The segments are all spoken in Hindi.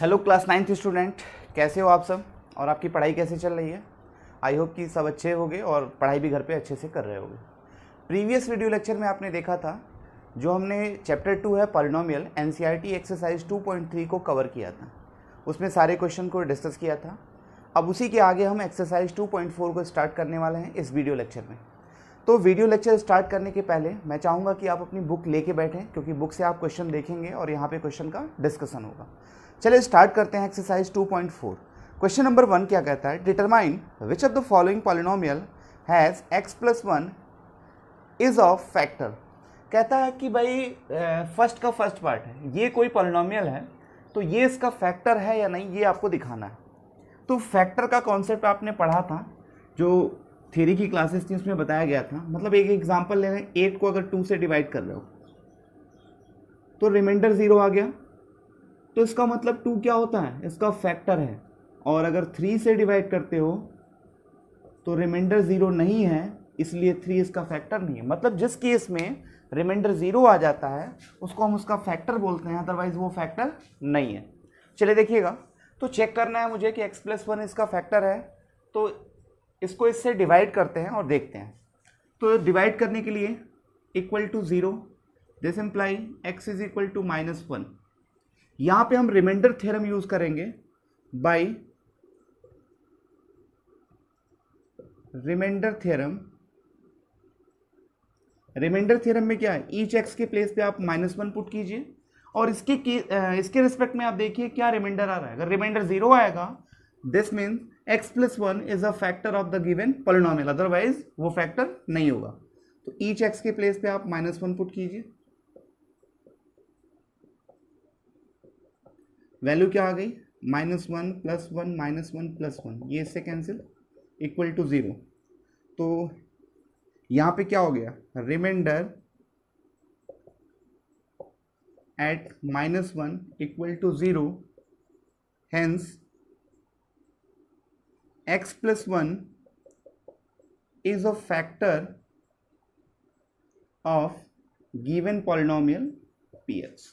हेलो क्लास 9th स्टूडेंट, कैसे हो आप सब और आपकी पढ़ाई कैसे चल रही है। आई होप कि सब अच्छे होंगे और पढ़ाई भी घर पे अच्छे से कर रहे होंगे। प्रीवियस वीडियो लेक्चर में आपने देखा था जो हमने चैप्टर 2 है पॉलिनोमियल एनसीईआरटी एक्सरसाइज 2.3 को कवर किया था, उसमें सारे क्वेश्चन को डिस्कस किया था। अब उसी के आगे हम एक्सरसाइज 2.4 को स्टार्ट करने वाले हैं इस वीडियो लेक्चर में। तो वीडियो लेक्चर स्टार्ट करने के पहले मैं चाहूँगा कि आप अपनी बुक लेके बैठें, क्योंकि बुक से आप क्वेश्चन देखेंगे और यहाँ पे क्वेश्चन का डिस्कशन होगा। चलिए स्टार्ट करते हैं एक्सरसाइज 2.4। क्वेश्चन नंबर 1 क्या कहता है, determine which of the following polynomial has x+1 is of factor. कहता है कि भाई फर्स्ट का फर्स्ट पार्ट है, ये कोई पॉलिनोमियल है तो ये इसका फैक्टर है या नहीं, ये आपको दिखाना है। तो फैक्टर का कॉन्सेप्ट आपने पढ़ा था, जो थ्योरी की क्लासेस थी उसमें बताया गया था। मतलब एक एग्जांपल ले रहे हैं, 8 को अगर 2 से डिवाइड कर रहे हो तो रिमाइंडर 0 आ गया, तो इसका मतलब 2 क्या होता है, इसका फैक्टर है। और अगर 3 से डिवाइड करते हो तो रिमाइंडर 0 नहीं है, इसलिए 3 इसका फैक्टर नहीं है। मतलब जिस केस में रिमाइंडर 0 आ जाता है उसको हम उसका फैक्टर बोलते हैं, अदरवाइज वो फैक्टर नहीं है। चलिए देखिएगा, तो चेक करना है मुझे कि x+1 इसका फैक्टर है, तो इसको इससे डिवाइड करते हैं और देखते हैं। तो डिवाइड करने के लिए equal to 0, this imply x is equal to -1। यहाँ पे हम रिमाइंडर थ्योरम यूज करेंगे by remainder theorem. Remainder theorem में क्या है, ईच एक्स के प्लेस पे आप -1 पुट कीजिए और इसके रिस्पेक्ट में आप देखिए क्या रिमाइंडर आ रहा है। अगर रिमाइंडर 0 आएगा this means x+1 is a factor of the given polynomial, otherwise वो फैक्टर नहीं होगा। तो ईच एक्स के प्लेस पे आप -1 पुट कीजिए, वैल्यू क्या आ गई, -1 + 1 -1 + 1, ये इससे कैंसिल, इक्वल टू 0। तो यहाँ पे क्या हो गया, remainder at -1 equal to 0, hence x+1 is a factor of given polynomial px।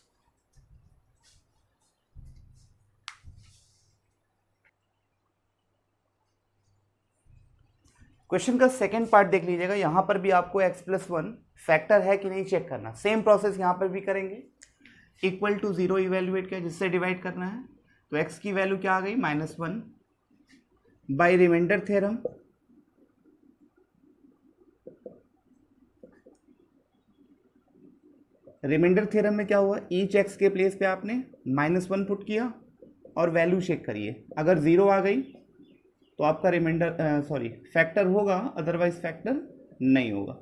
Question का सेकंड पार्ट देख लीजिएगा, यहां पर भी आपको x+1 फैक्टर है कि नहीं चेक करना। सेम प्रोसेस यहां पर भी करेंगे, इक्वल टू 0 इवेल्युएट किया, जिससे डिवाइड करना है। तो x की वैल्यू क्या आ गई, -1 by remainder theorem. Remainder theorem में क्या हुआ, ईच एक्स के प्लेस पे आपने -1 पुट किया और वैल्यू चेक करिए। अगर 0 आ गई तो आपका रिमाइंडर फैक्टर होगा, अदरवाइज फैक्टर नहीं होगा।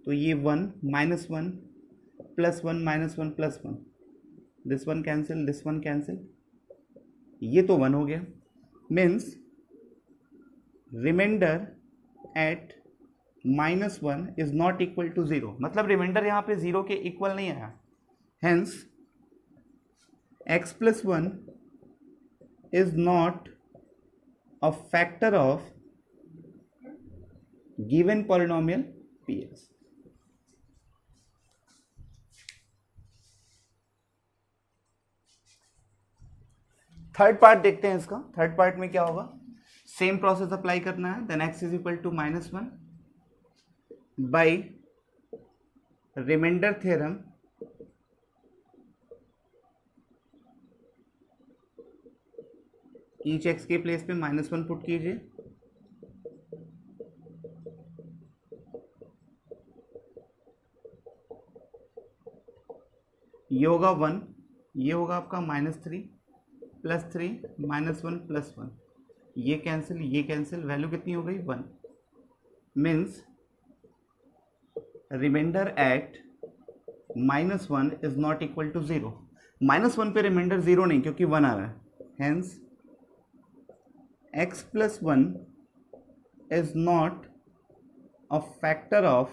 तो ये 1 -1 + 1 -1 + 1, this one cancel, this one cancel, ये तो 1 हो गया। Means remainder at -1 is not equal to 0, मतलब रिमाइंडर यहाँ पे 0 के इक्वल नहीं आया। Hence x+1 is not a factor of given polynomial px। Third part देखते हैं इसका। थर्ड पार्ट में क्या होगा, सेम प्रोसेस अप्लाई करना है। Then x is equal to -1 by remainder theorem, each x के प्लेस पे -1 पुट कीजिए, ये होगा 1, ये होगा आपका -3 + 3 -1 + 1, ये कैंसिल, ये कैंसिल, वैल्यू कितनी हो गई, 1। Means remainder at -1 is not equal to 0। -1 पे रिमाइंडर 0 नहीं, क्योंकि 1 आ रहा है। Hence x+1 is not a factor of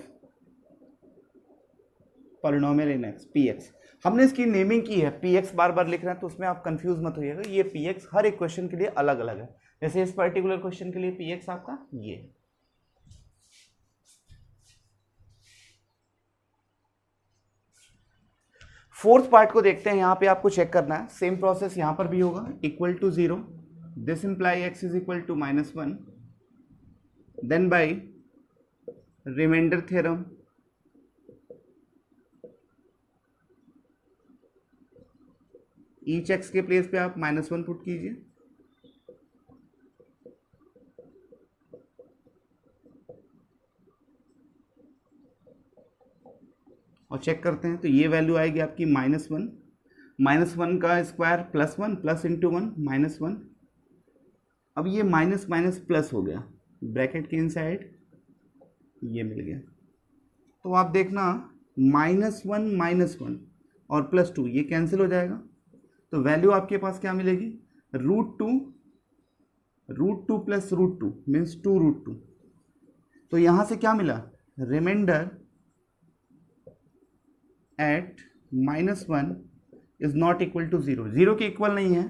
polynomial in x px। हमने इसकी नेमिंग की है, px बार बार लिख रहे हैं तो उसमें आप कंफ्यूज मत होइएगा, ये px हर एक क्वेश्चन के लिए अलग अलग है। जैसे इस पर्टिकुलर क्वेश्चन के लिए px आपका ये है। फोर्थ पार्ट को देखते हैं, यहाँ पे आपको चेक करना है, सेम प्रोसेस यहाँ पर भी होगा, equal to 0, this imply x is equal to -1, then by remainder theorem each x के प्लेस पे आप -1 पुट कीजिए, और चेक करते हैं तो ये वैल्यू आएगी आपकी -1, -1 का स्क्वायर +1 प्लस इंटू 1 -1, अब ये माइनस माइनस प्लस हो गया, ब्रैकेट के इनसाइड ये मिल गया, तो आप देखना -1 और +2 ये कैंसिल हो जाएगा, तो वैल्यू आपके पास क्या मिलेगी, √2 प्लस √2 मीन्स 2√2, तो यहाँ से क्या मिला, remainder at -1 is not equal to 0, 0 के इक्वल नहीं है,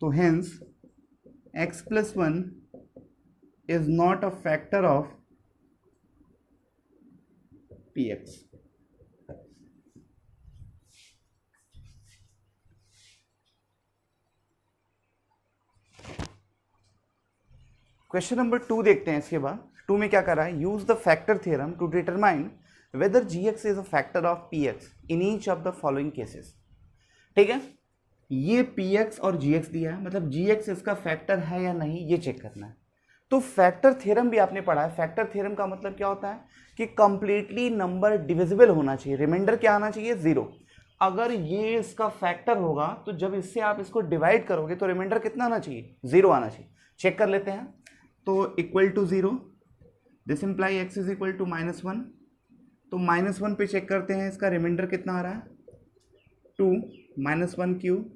तो hence x plus 1 is not a factor of px. Question number 2 देखते हैं। इसके बाद 2 में क्या करा है, use the factor theorem to determine whether gx is a factor of px in each of the following cases. ठीक है, ये px और gx दिया है, मतलब gx इसका फैक्टर है या नहीं ये चेक करना है। तो फैक्टर थ्योरम भी आपने पढ़ा है, फैक्टर थ्योरम का मतलब क्या होता है कि कंप्लीटली नंबर डिविजिबल होना चाहिए, रिमाइंडर क्या आना चाहिए, 0। अगर ये इसका फैक्टर होगा तो जब इससे आप इसको डिवाइड करोगे तो रिमाइंडर कितना आना चाहिए, 0 आना चाहिए। चेक कर लेते हैं, तो equal to 0, this imply x is equal to -1, तो -1 पे चेक करते हैं इसका रिमाइंडर कितना आ रहा है, 2 -1 क्यूब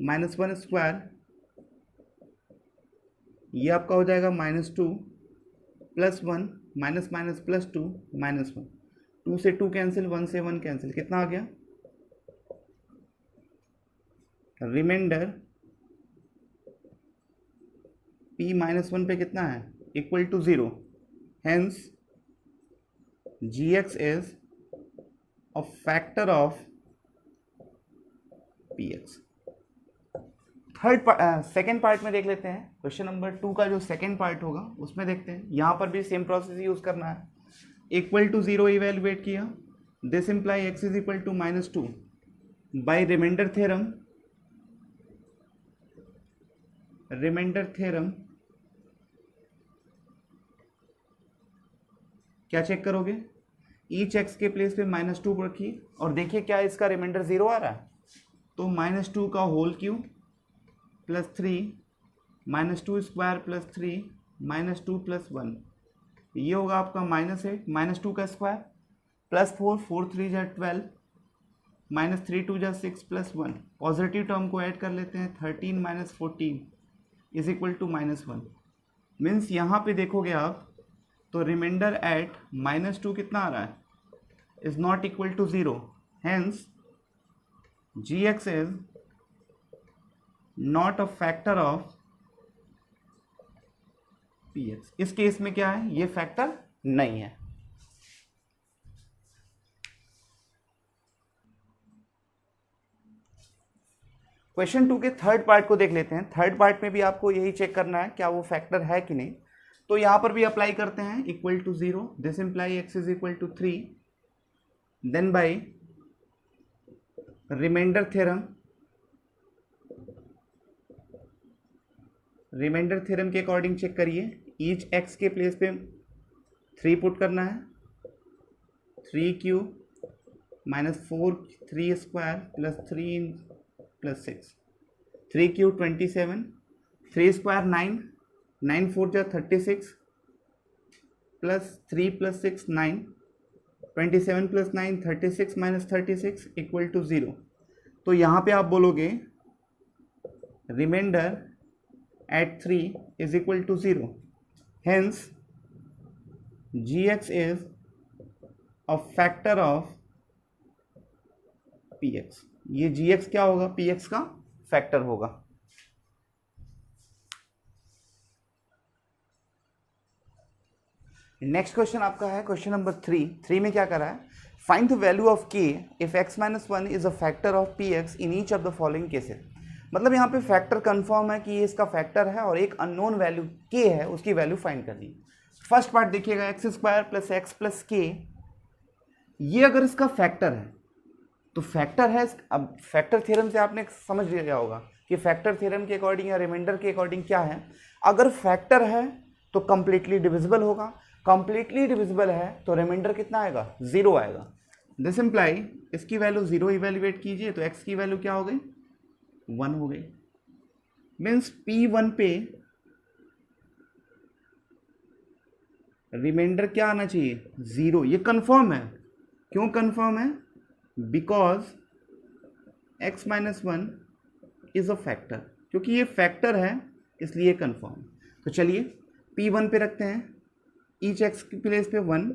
-1 स्क्वायर, ये आपका हो जाएगा -2 +1 -2 -1, 2 से 2 कैंसिल, 1 से 1 कैंसिल, कितना आ गया, रिमाइंडर p -1 पे कितना है, equal to 0, hence gx is a factor of px। Second part में देख लेते हैं, क्वेश्चन नंबर 2 का जो सेकेंड पार्ट होगा उसमें देखते हैं, यहाँ पर भी सेम प्रोसेस यूज करना है, इक्वल टू 0 इवेलुएट किया, this imply x is equal to -2 by remainder theorem क्या चेक करोगे, ईच x के प्लेस पे -2 रखिए और देखिए क्या इसका रिमाइंडर 0 आ रहा है, तो -2 का होल क्यूब +3 -2 स्क्वायर +3 -2 +1, ये होगा आपका -8, -2 का स्क्वायर +4, 4 3 जा 12, -3 2 जा 6 +1, पॉजिटिव टर्म को ऐड कर लेते हैं, 13 - 14 इज इक्वल टू -1, मीन्स यहाँ पे देखोगे आप तो रिमाइंडर एट -2 कितना आ रहा है, is not equal to 0, hence gx is not a factor of px। इस केस में क्या है, ये फैक्टर नहीं है। क्वेश्चन 2 के थर्ड पार्ट को देख लेते हैं। थर्ड पार्ट में भी आपको यही चेक करना है क्या वो फैक्टर है कि नहीं, तो यहां पर भी अप्लाई करते हैं, equal to 0, this imply x is equal to 3, then by remainder theorem के अकॉर्डिंग चेक करिए, ईच x के प्लेस पे 3 पुट करना है, 3 क्यूब -4 3 स्क्वायर +3 +6, 3 क्यूब 27, 3 स्क्वायर 9, 9 4 जा 36 +3 +6 9, 27 + 9 36 - 36 इक्वल टू 0। तो यहाँ पे आप बोलोगे remainder at 3 is equal to 0, hence gx is a factor of px। ये gx क्या होगा, px का फैक्टर होगा। नेक्स्ट क्वेश्चन आपका है क्वेश्चन नंबर 3 में क्या करा है, find the value of k if x minus one is a factor of px in each of the following cases. मतलब यहाँ पे फैक्टर कंफर्म है कि ये इसका फैक्टर है और एक अननोन वैल्यू k है, उसकी वैल्यू फाइंड करनी। फर्स्ट पार्ट देखिएगा, x square plus x plus के, ये अगर इसका फैक्टर है तो फैक्टर है। अब फैक्टर थ्योरम से आपने समझ लिया होगा कि फैक्टर थ्योरम के अकॉर्डिंग या रिमाइंडर के अकॉर्डिंग क्या है, अगर फैक्टर है तो कंप्लीटली डिविजिबल होगा, कंप्लीटली डिविजिबल है तो रिमाइंडर कितना आएगा, 0 आएगा। दिस इम्प्लाई इसकी वैल्यू 0 इवेल्युएट कीजिए तो x की वैल्यू क्या हो गई, 1 हो गई। मीन्स P1 पे रिमाइंडर क्या आना चाहिए, 0। ये कंफर्म है। क्यों कंफर्म है, because x minus one is a factor, क्योंकि ये फैक्टर है इसलिए कंफर्म। तो चलिए P1 पे रखते हैं, ईच x की प्लेस पे 1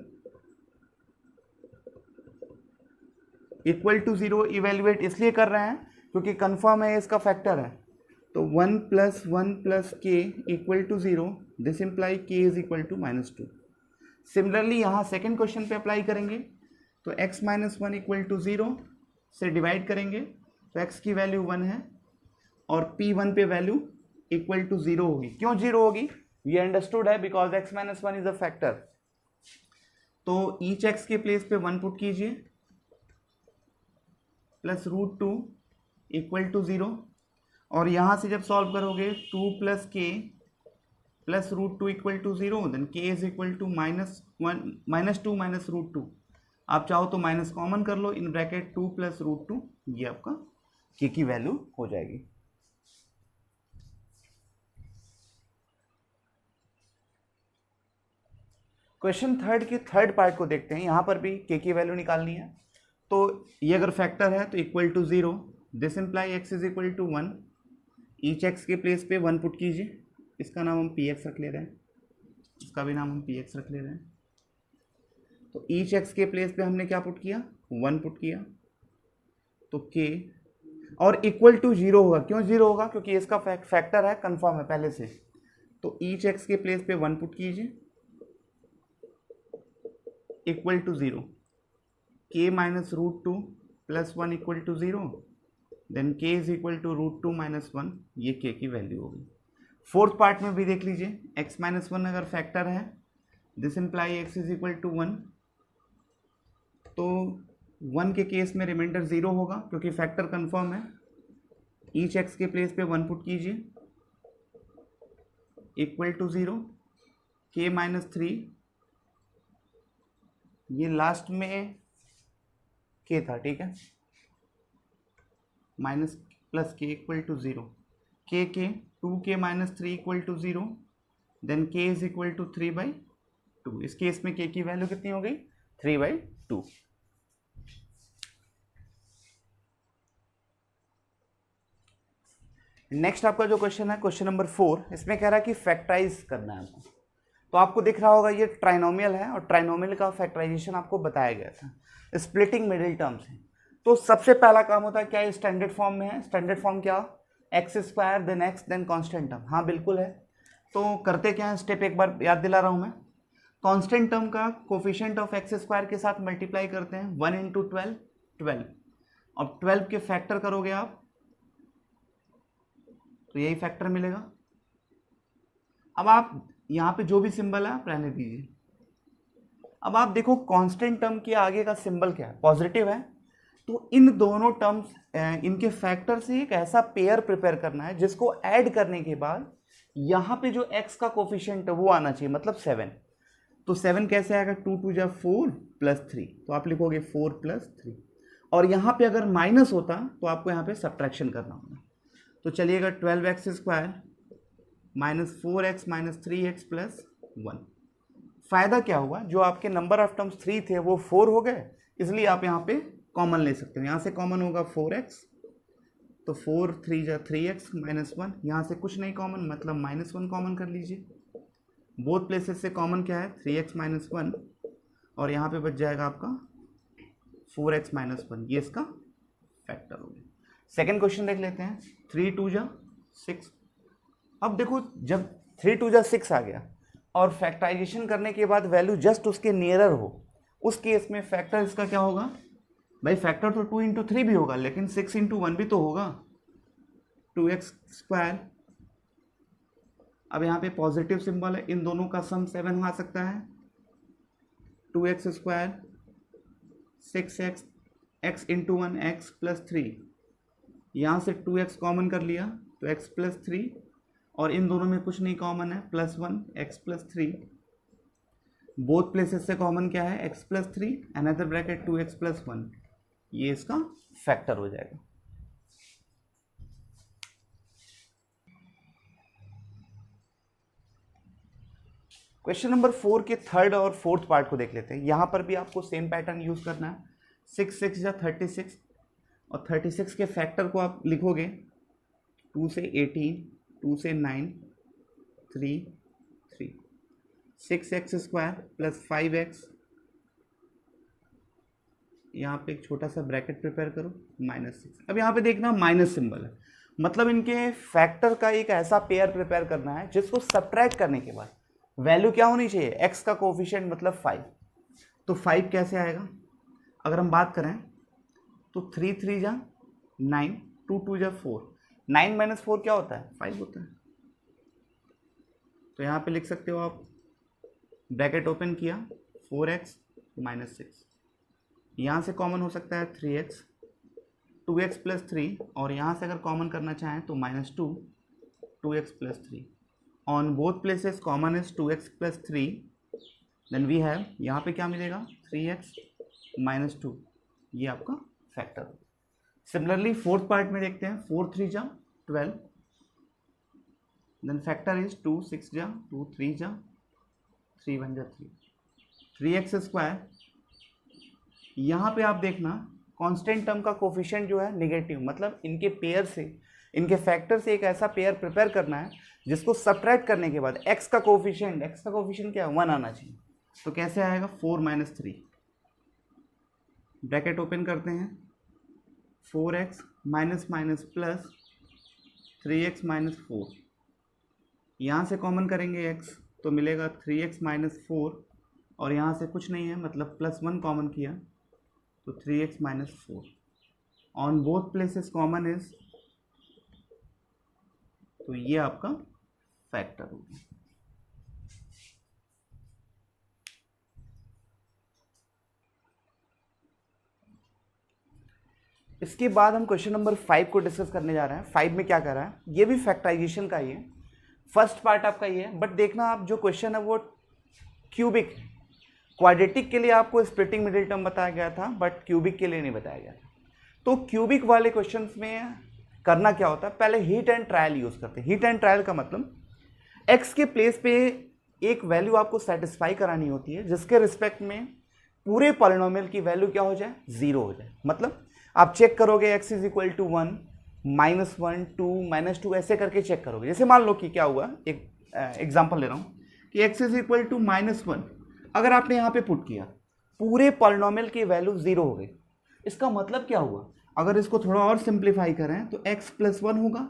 इक्वल टू 0 इवेल्युएट इसलिए कर रहे हैं क्योंकि कंफर्म है इसका फैक्टर है। तो 1 plus 1 plus k equal to 0, this imply k is equal to -2। Similarly यहाँ सेकेंड क्वेश्चन पे अप्लाई करेंगे तो x minus one equal to 0 से डिवाइड करेंगे तो x की वैल्यू 1 है और P1 पे वैल्यू इक्वल टू 0 होगी। क्यों 0 होगी, ये अंडरस्टूड है, because x minus one is a factor. तो ईच x के प्लेस पे 1 पुट कीजिए प्लस √2 इक्वल टू 0, और यहाँ से जब सॉल्व करोगे 2 plus k plus √2 equal to 0, then k is equal to -2 minus √2। आप चाहो तो माइनस कॉमन कर लो, इन ब्रैकेट 2 प्लस √2, ये आपका k की वैल्यू हो जाएगी। क्वेश्चन थर्ड के थर्ड पार्ट को देखते हैं। यहाँ पर भी k की वैल्यू निकालनी है। तो ये अगर फैक्टर है तो equal to 0, this imply x is equal to 1। Each x के प्लेस पे 1 पुट कीजिए, इसका नाम हम px रख ले रहे हैं, इसका भी नाम हम px रख ले रहे हैं। तो ईच x के प्लेस पे हमने क्या पुट किया, 1 पुट किया, तो k और इक्वल टू 0 होगा। क्यों 0 होगा, क्योंकि इसका फैक्टर है, कंफर्म है पहले से। तो ईच x के प्लेस पे 1 पुट कीजिए equal to 0, k minus √2 plus 1 equal to 0, then k is equal to √2 minus 1, ये k की वैल्यू होगी। फोर्थ पार्ट में भी देख लीजिए, x माइनस वन अगर फैक्टर है, this imply x is equal to 1, तो 1 के केस में रिमाइंडर 0 होगा क्योंकि फैक्टर कंफर्म है। ईच x के प्लेस पे 1 पुट कीजिए इक्वल टू 0, k माइनस 3, ये लास्ट में k था, ठीक है, minus plus k equal to 0, k 2k minus 3 equal to 0, then k is equal to 3/2। इस केस में k की वैल्यू कितनी हो गई, 3/2। नेक्स्ट आपका जो क्वेश्चन है, क्वेश्चन नंबर 4, इसमें कह रहा है कि फैक्टराइज करना है आपको। तो आपको दिख रहा होगा ये ट्राइनोमियल है और ट्राइनोमियल का फैक्टराइजेशन आपको बताया गया था स्प्लिटिंग मिडिल टर्म से। तो सबसे पहला काम होता है क्या, ये स्टैंडर्ड फॉर्म में है। स्टैंडर्ड फॉर्म क्या, x square then x then constant term. हाँ बिल्कुल है। तो करते क्या है, स्टेप एक बार याद दिला रहा हूँ मैं। कांस्टेंट टर्म का कोफिशिएंट ऑफ एक्स स्क्वायर के साथ मल्टीप्लाई करते हैं, 1 इंटू 12, 12। अब 12 के फैक्टर करोगे आप तो यही फैक्टर मिलेगा। अब आप यहाँ पे जो भी सिंबल है आप रहने दीजिए। अब आप देखो कांस्टेंट टर्म के आगे का सिंबल क्या है, पॉजिटिव है। तो इन दोनों टर्म्स, इनके फैक्टर से एक ऐसा पेयर प्रिपेयर करना है जिसको ऐड करने के बाद यहाँ पे जो x का कोफिशिएंट है वो आना चाहिए, मतलब 7। तो 7 कैसे आएगा, 2 2 जा 4 प्लस 3, तो आप लिखोगे 4 प्लस 3। और यहाँ पे अगर माइनस होता तो आपको यहाँ पे सब्ट्रैक्शन करना होगा। तो चलिएगा 12x square minus 4x minus 3x plus 1। फ़ायदा क्या हुआ, जो आपके नंबर ऑफ टर्म्स 3 थे वो 4 हो गए, इसलिए आप यहाँ पे कॉमन ले सकते हो। यहाँ से कॉमन होगा 4x, तो 4 3 जा 3x माइनस 1। यहाँ से कुछ नहीं कॉमन, मतलब माइनस 1 कॉमन कर लीजिए। बोथ प्लेसेस से कॉमन क्या है, 3x माइनस 1, और यहाँ पे बच जाएगा आपका 4x माइनस 1। ये इसका फैक्टर हो गया। सेकेंड क्वेश्चन देख लेते हैं, 3 2 जा 6। अब देखो जब 3 2 जा 6 आ गया और फैक्टराइजेशन करने के बाद वैल्यू जस्ट उसके नियरर हो उस केस में फैक्टर इसका क्या होगा भाई, फैक्टर तो 2 इंटू 3 भी होगा, लेकिन 6 इंटू 1 भी तो होगा, 2x²। अब यहाँ पे पॉजिटिव सिंबल है, इन दोनों का सम 7 आ सकता है, 2x², 6x, x into 1 x plus 3, यहाँ से 2x कॉमन कर लिया तो x प्लस 3, और इन दोनों में कुछ नहीं कॉमन है, +1 x प्लस 3, बोथ प्लेसेस से कॉमन क्या है, x plus 3, another bracket 2x plus 1, ये इसका फैक्टर हो जाएगा। क्वेश्चन नंबर 4 के थर्ड और फोर्थ पार्ट को देख लेते हैं। यहाँ पर भी आपको सेम पैटर्न यूज करना है, 6 6 या 36, और 36 के फैक्टर को आप लिखोगे 2 से 18, 2 से 9, 3 3, 6x² प्लस 5x, यहाँ पे एक छोटा सा ब्रैकेट प्रिपेयर करो, -6। अब यहाँ पे देखना माइनस सिंबल है, मतलब इनके फैक्टर का एक ऐसा पेयर प्रिपेयर करना है जिसको सब्ट्रैक्ट करने के बाद वैल्यू क्या होनी चाहिए, x का कोफिशिएंट मतलब 5। तो 5 कैसे आएगा, अगर हम बात करें तो 3 3 जा 9, 2 2 जा 4, 9 - 4 क्या होता है, 5 होता है। तो यहाँ पे लिख सकते हो आप, ब्रैकेट ओपन किया, 4x -6, यहाँ से कॉमन हो सकता है 3x, 2x प्लस 3, और यहाँ से अगर कॉमन करना चाहें तो -2, 2x plus 3, on both places common is 2x plus 3, then we have, यहाँ पे क्या मिलेगा, 3x -2, ये आपका फैक्टर। सिमिलरली फोर्थ पार्ट में देखते हैं, 4 3 जा 12, देन फैक्टर इज 2 6 जा 2 3 जा 3 1 जा 3, 3x²। यहाँ पे आप देखना कांस्टेंट टर्म का कोफिशिएंट जो है नेगेटिव, मतलब इनके पेयर से, इनके फैक्टर से एक ऐसा पेयर प्रिपेयर करना है जिसको सब्ट्रैक्ट करने के बाद x का कोफिशिएंट क्या है, 1 आना चाहिए। तो कैसे आएगा, 4 - 3, ब्रैकेट ओपन करते हैं, 4x माइनस प्लस 3x -4, यहाँ से कॉमन करेंगे x तो मिलेगा 3x -4, और यहाँ से कुछ नहीं है मतलब +1 कॉमन किया तो 3x -4, on both places common is, तो ये आपका फैक्टर होगा। इसके बाद हम क्वेश्चन नंबर 5 को डिस्कस करने जा रहे हैं। 5 में क्या कर रहा है, ये भी फैक्टराइजेशन का ही है, फर्स्ट पार्ट आपका ये है, बट देखना आप जो क्वेश्चन है वो क्यूबिक, क्वाड्रेटिक के लिए आपको स्प्लिटिंग मिडिल टर्म बताया गया था, बट क्यूबिक के लिए नहीं बताया गया था। तो क्यूबिक वाले क्वेश्चंस में करना क्या होता है, पहले हीट एंड ट्रायल यूज करते हैं। हीट एंड ट्रायल का मतलब x के प्लेस पे एक वैल्यू आपको सेटिस्फाई करानी होती है जिसके रिस्पेक्ट में पूरे पॉलिनोमियल की वैल्यू क्या हो जाए, 0 हो जाए। मतलब आप चेक करोगे x = 1, -1, 2, -2 ऐसे करके चेक करोगे। जैसे मान लो कि क्या हुआ, एक एग्जांपल ले रहा हूँ कि x = -1, अगर आपने यहाँ पे पुट किया, पूरे पॉलिनोमियल की वैल्यू 0 हो गई। इसका मतलब क्या हुआ, अगर इसको थोड़ा और सिंप्लीफाई करें तो x + 1 होगा।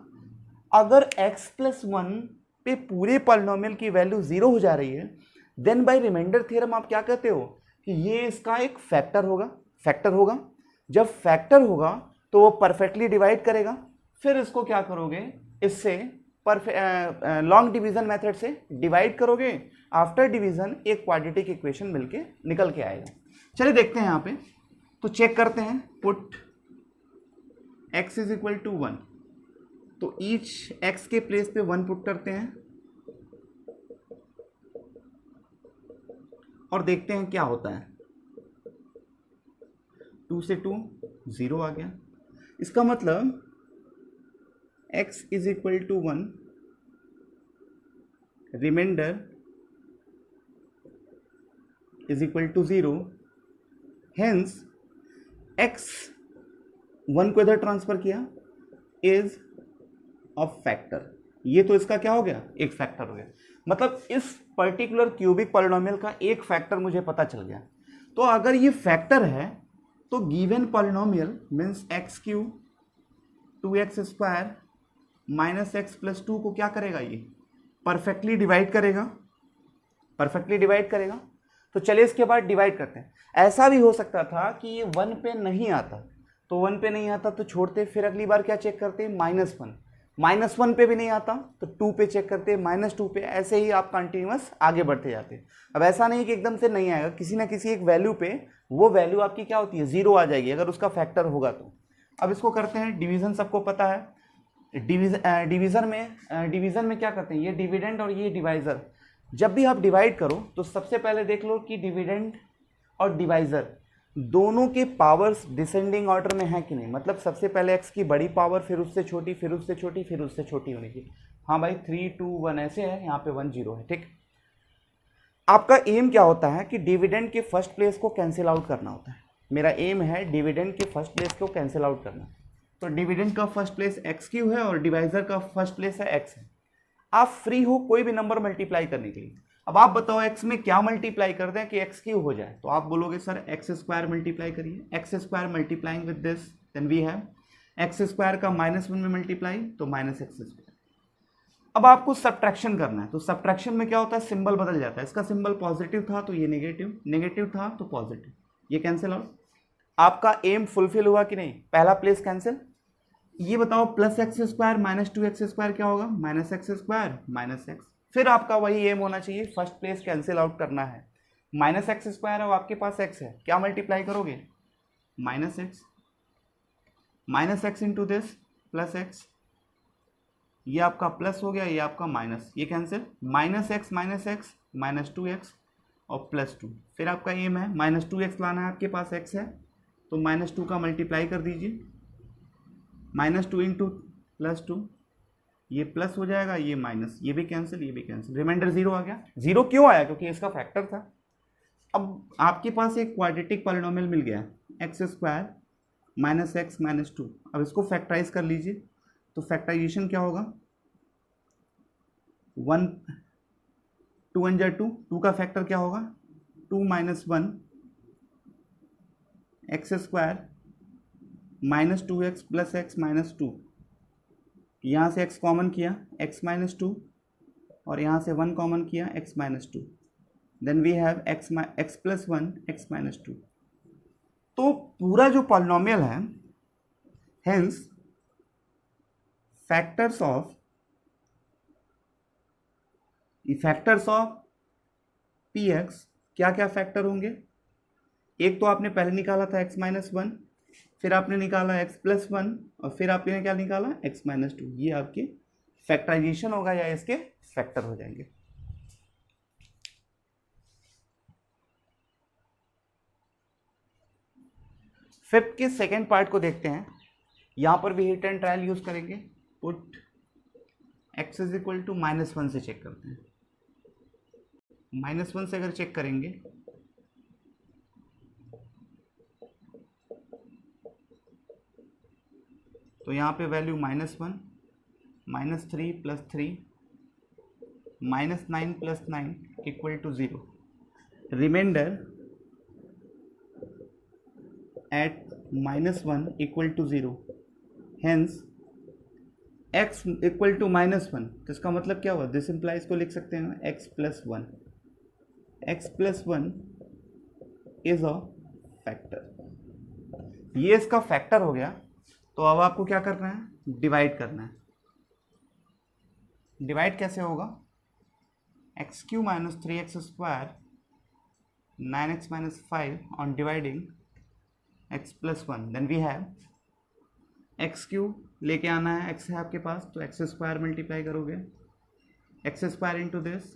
अगर x + 1 पे पूरे पॉलिनोमियल की वैल्यू 0 हो जा रही है, देन बाय रिमाइंडर थ्योरम आप क्या कहते हो कि ये इसका एक फैक्टर होगा। जब फैक्टर होगा तो वो परफेक्टली डिवाइड करेगा, फिर इसको क्या करोगे, इससे लॉन्ग डिवीजन मेथड से डिवाइड करोगे, आफ्टर डिवीजन एक क्वाड्रेटिक इक्वेशन मिलके निकल के आएगा। चलिए देखते हैं यहाँ पे, तो चेक करते हैं, पुट x = 1, तो ईच x के प्लेस पे 1 पुट करते हैं और देखते हैं क्या होता है। 2 से 2 0 आ गया। इसका मतलब x = 1, रिमाइंडर = 0, हेंस x 1 को इधर ट्रांसफर किया इज ऑफ फैक्टर। ये तो इसका क्या हो गया, एक फैक्टर हो गया। मतलब इस पर्टिकुलर क्यूबिक पॉलिनोमियल का एक फैक्टर मुझे पता चल गया। तो अगर ये फैक्टर है तो given polynomial means x³ 2x² -x + 2 को क्या करेगा, ये परफेक्टली डिवाइड करेगा। तो चलिए इसके बाद डिवाइड करते हैं। ऐसा भी हो सकता था कि ये 1 पे नहीं आता, तो 1 पे नहीं आता तो छोड़ते, फिर अगली बार क्या चेक करते, -1, -1 पे भी नहीं आता तो 2 पे चेक करते, -2 पे, ऐसे ही आप कंटिन्यूअस आगे बढ़ते जाते हैं। अब ऐसा नहीं कि एकदम से नहीं आएगा, किसी ना किसी एक वैल्यू पे वो वैल्यू आपकी क्या होती है, 0 आ जाएगी अगर उसका फैक्टर होगा तो। अब इसको करते हैं डिवीजन, सबको पता है डिवीजन में क्या करते हैं, ये डिविडेंड और ये डिवाइजर। जब भी आप डिवाइड करो तो सबसे पहले देख लो कि डिविडेंड और डिवाइजर दोनों के पावर्स डिसेंडिंग ऑर्डर में है कि नहीं, मतलब सबसे पहले x की बड़ी पावर, फिर उससे छोटी, फिर उससे छोटी, फिर उससे छोटी होने की। हाँ भाई 3 2 1 ऐसे है, यहाँ पे 1 0 है, ठीक। आपका एम क्या होता है कि डिविडेंड के फर्स्ट प्लेस को कैंसिल आउट करना होता है। मेरा एम है डिविडेंड के फर्स्ट प्लेस को कैंसिल आउट करना। तो डिविडेंड का फर्स्ट प्लेस एक्स क्यू है और डिवाइजर का फर्स्ट प्लेस है एक्स है। आप फ्री हो कोई भी नंबर मल्टीप्लाई करने के लिए। अब आप बताओ एक्स में क्या मल्टीप्लाई कर दें कि एक्स क्यू हो जाए, तो आप बोलोगे सर एक्स स्क्वायर मल्टीप्लाई करिए, x square multiplying with this, then we have x square का -1 में मल्टीप्लाई तो -x²। अब आपको सब्ट्रैक्शन करना है, तो सब्ट्रैक्शन में क्या होता है, सिंबल बदल जाता है। इसका सिंबल पॉजिटिव था तो ये नेगेटिव, नेगेटिव था तो पॉजिटिव, ये कैंसिल आउट। आपका एम फुलफिल हुआ कि नहीं, पहला प्लेस कैंसिल। ये बताओ +x² -2x² क्या होगा, -x², -x। फिर आपका वही एम होना चाहिए, फर्स्ट प्लेस कैंसिल आउट करना है। -x² है, आपके पास x है, क्या मल्टीप्लाई करोगे, -x इंटू दिस +x, ये आपका प्लस हो गया, ये आपका माइनस, ये कैंसिल, -x -2x और +2। फिर आपका एम है -2x लाना है, आपके पास x है तो -2 का मल्टीप्लाई कर दीजिए, -2 इंटू +2, ये प्लस हो जाएगा, ये माइनस, ये भी कैंसिल, ये भी कैंसिल, रिमाइंडर 0 आ गया। 0 क्यों आया, क्योंकि इसका फैक्टर था। अब आपके पास एक क्वाड्रेटिक पॉलिनोमियल मिल गया, x² -x -2। अब इसको फैक्टराइज कर लीजिए, तो फैक्टराइजेशन क्या होगा, 1 2 1 2, 2 का फैक्टर क्या होगा, 2 - 1 x² -2x + x -2। यहाँ से x कॉमन किया, x -2, और यहाँ से 1 कॉमन किया, x -2, then we have x + 1 x -2। तो पूरा जो पॉलिनोमियल है, हेंस फैक्टर्स ऑफ px क्या क्या फैक्टर होंगे। एक तो आपने पहले निकाला था x -1, फिर आपने निकाला x + 1 और फिर आपने क्या निकाला, x -2। ये आपके फैक्टराइजेशन होगा या इसके फैक्टर हो जाएंगे। फिफ्थ के सेकेंड पार्ट को देखते हैं। यहां पर भी हिट एंड ट्रायल यूज करेंगे। पुट x = -1 से चेक करते हैं। -1 से अगर चेक करेंगे तो यहाँ पे value -1 -3 + 3 -9 + 9 = 0। Remainder at -1 = 0। Hence x = -1, तो इसका मतलब क्या हुआ, दिस इम्प्लाइज को लिख सकते हैं x + 1। x + 1 is a factor. ये इसका फैक्टर हो गया। तो अब आपको क्या करना है, डिवाइड करना है। डिवाइड कैसे होगा, x³ - 3x² 9x - 5 on dividing x + 1, then we have x³ लेके आना है, x है आपके पास तो x² मल्टीप्लाई करोगे, x² इंटू दिस।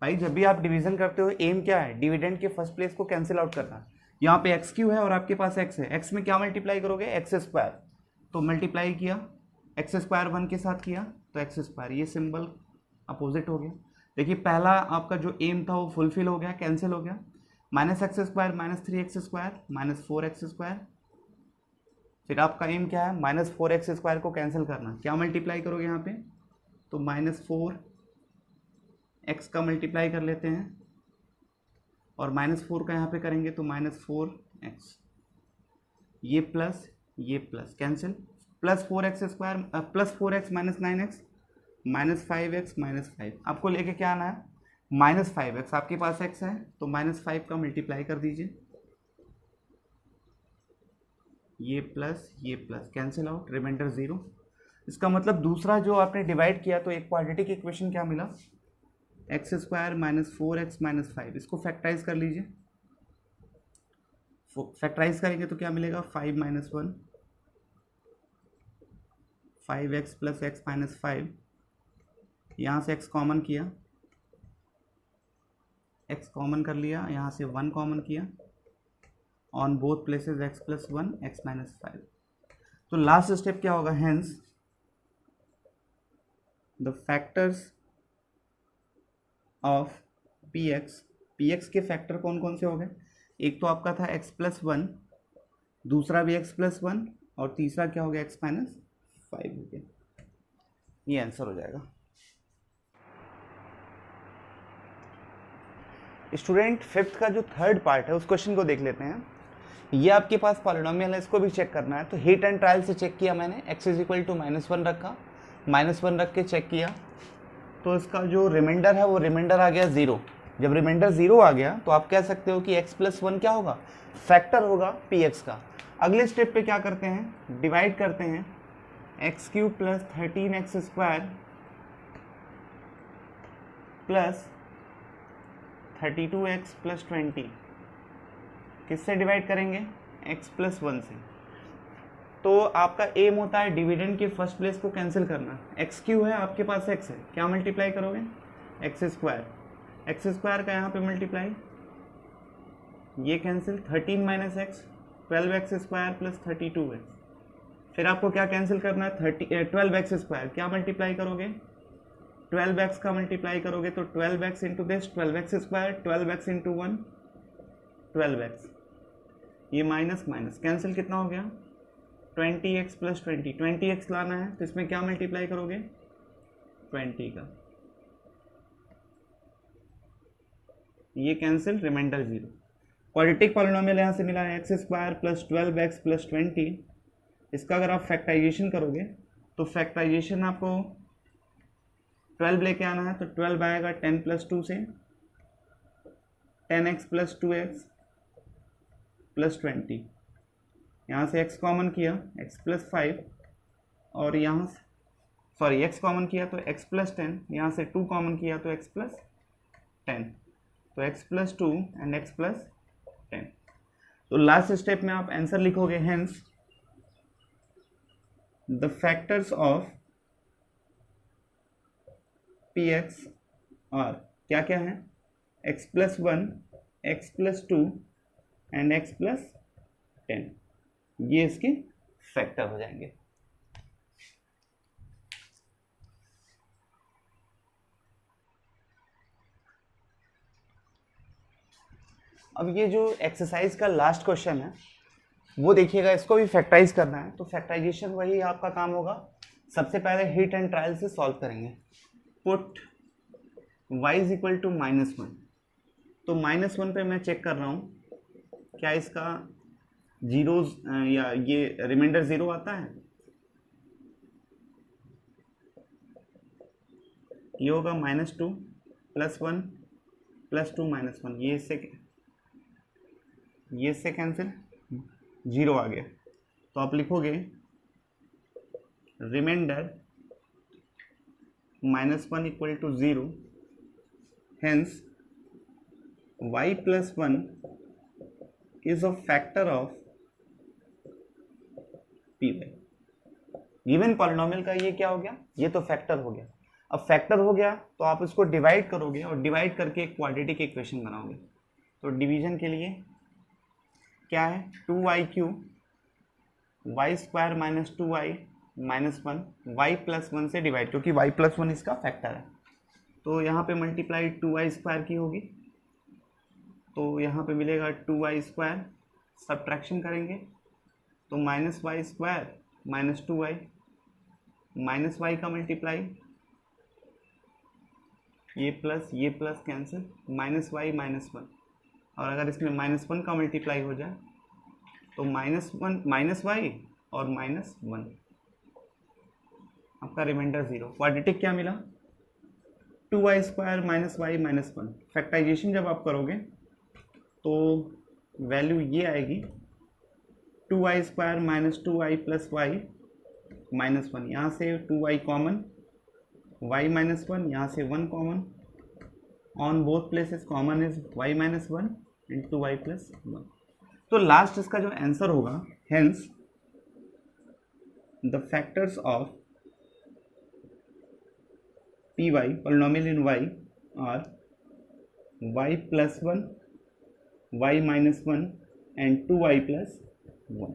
भाई जब भी आप डिवीजन करते हो एम क्या है, डिविडेंड के फर्स्ट प्लेस को कैंसिल आउट करना। यहाँ पे x³ है और आपके पास x है, x में क्या मल्टीप्लाई करोगे, x²। तो मल्टीप्लाई किया, x² 1 के साथ किया तो x², ये सिंबल अपोजिट हो गया। देखिए पहला आपका जो एम था वो फुलफिल हो गया, कैंसिल हो गया। -x² -3x² -4x²। फिर आपका एम क्या है, -4x² को कैंसिल करना। क्या मल्टीप्लाई करोगे यहाँ पे, तो -4x का मल्टीप्लाई कर लेते हैं और -4 का यहाँ पे करेंगे तो -4x, ये plus cancel, +4x² +4x - 9x -5x - 5। आपको लेके क्या आना है, -5x आपके पास x है तो -5 का मल्टीप्लाई कर दीजिए, ये प्लस कैंसिल आउट, रिमाइंडर 0। इसका मतलब दूसरा जो आपने डिवाइड किया तो एक क्वाड्रेटिक इक्वेशन क्या मिला, x² - 4x - 5। इसको फैक्टराइज कर लीजिए, फैक्टराइज करेंगे तो क्या मिलेगा, 5 - 1 5x + x - 5। यहाँ से x कॉमन किया, x कॉमन कर लिया, यहाँ से 1 कॉमन किया, on both places x + 1 x - 5। तो लास्ट स्टेप क्या होगा, hence the factors of px के फैक्टर कौन कौन से हो गए, एक तो आपका था x + 1, दूसरा भी x + 1 और तीसरा क्या हो गया, x - 5 हो गया। ये आंसर हो जाएगा। स्टूडेंट फिफ्थ का जो थर्ड पार्ट है उस क्वेश्चन को देख लेते हैं। ये आपके पास पॉलिनोमियल है, इसको भी चेक करना है। तो हिट एंड ट्रायल से चेक किया मैंने, x = -1 रखा, -1 रख के चेक किया तो इसका जो रिमाइंडर है वो रिमाइंडर आ गया 0। जब रिमाइंडर 0 आ गया तो आप कह सकते हो कि x + 1 क्या होगा, फैक्टर होगा px का। अगले स्टेप पे क्या करते हैं, डिवाइड करते हैं, x³ + 13x² + 32x + 20 किससे डिवाइड करेंगे, x + 1 से। तो आपका एम होता है डिविडेंड के फर्स्ट प्लेस को कैंसिल करना। x³ है आपके पास, x है, क्या मल्टीप्लाई करोगे, x² का यहाँ पे मल्टीप्लाई, ये कैंसिल, 13 - x 12x² + 32x। फिर आपको क्या कैंसिल करना है, 12x², क्या मल्टीप्लाई करोगे, 12x का मल्टीप्लाई करोगे तो 12x into this 12x², 12x into 1 12x, ये माइनस माइनस कैंसिल, कितना हो गया, 20x + 20, 20x लाना है तो इसमें क्या मल्टीप्लाई करोगे, 20 का, ये कैंसिल, रिमाइंडर 0। क्वाड्रेटिक पॉलिनोमियल यहाँ से मिला है x² + 12x + 20। इसका अगर आप फैक्टराइजेशन करोगे तो फैक्टराइजेशन आपको 12 लेके आना है तो 12 आएगा 10 + 2 से, 10x + 2x + 20। यहाँ से x कॉमन किया, x + 5 और यहाँ से सॉरी x कॉमन किया तो x + 10, यहाँ से 2 कॉमन किया तो x + 10, तो x + 2 एंड x + 10। तो लास्ट स्टेप में आप आंसर लिखोगे, hence the factors of px और क्या क्या है, x + 1 x + 2 एंड x + 10, ये इसके फैक्टर हो जाएंगे। अब ये जो एक्सरसाइज का लास्ट क्वेश्चन है वो देखिएगा, इसको भी फैक्टराइज करना है। तो फैक्टराइजेशन वही आपका काम होगा, सबसे पहले हिट एंड ट्रायल से सॉल्व करेंगे। पुट y = -1, तो -1 पे मैं चेक कर रहा हूँ क्या इसका जीरोज या ये रिमाइंडर 0 आता है, ये होगा -2 + 1 + 2 - 1, ये इससे कैंसिल, 0 आ गया। तो आप लिखोगे remainder -1 = 0, hence y + 1 is a factor of py। Given polynomial का ये क्या हो गया, ये तो फैक्टर हो गया। अब फैक्टर हो गया तो आप इसको डिवाइड करोगे और डिवाइड करके एक क्वाड्रेटिक इक्वेशन बनाओगे। तो डिवीजन के लिए क्या है, 2y³ y² - 2y - 1 y + 1 से डिवाइड, क्योंकि y + 1 इसका फैक्टर है। तो यहाँ पे मल्टीप्लाई 2y² की होगी, तो यहाँ पे मिलेगा 2y², सब्ट्रैक्शन करेंगे तो -y² - 2y, -y का मल्टीप्लाई, ये प्लस कैंसिल, -y - 1, और अगर इसमें -1 का मल्टीप्लाई हो जाए तो -y और -1, आपका रिमाइंडर 0। क्वाड्रेटिक क्या मिला, 2y² minus Y minus 1। Factorisation जब आप करोगे तो वैल्यू ये आएगी 2y² minus 2i plus Y minus 1। यहाँ से 2y कॉमन, y माइनस 1, यहाँ से 1 common, on both places common is y minus 1 and 2y plus 1। तो लास्ट इसका जो आंसर होगा, hence the factors of py polynomial in y are y plus 1, y minus 1 and 2y plus 1।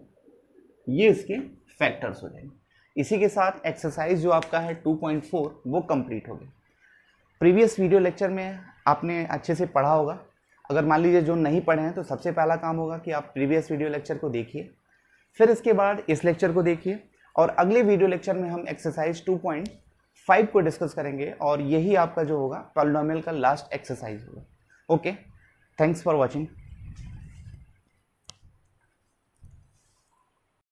ये इसके फैक्टर्स हो जाएंगे। इसी के साथ एक्सरसाइज जो आपका है 2.4 वो कंप्लीट हो गया। प्रीवियस वीडियो लेक्चर में आपने अच्छे से पढ़ा होगा। अगर मान लीजिए जो नहीं पढ़े हैं तो सबसे पहला काम होगा कि आप प्रीवियस वीडियो लेक्चर को देखिए, फिर इसके बाद इस लेक्चर को देखिए और अगले वीडियो लेक्चर में हम एक्सरसाइज 2.5 को डिस्कस करेंगे और यही आपका जो होगा पॉलिनोमियल का लास्ट एक्सरसाइज होगा। Okay, thanks for watching.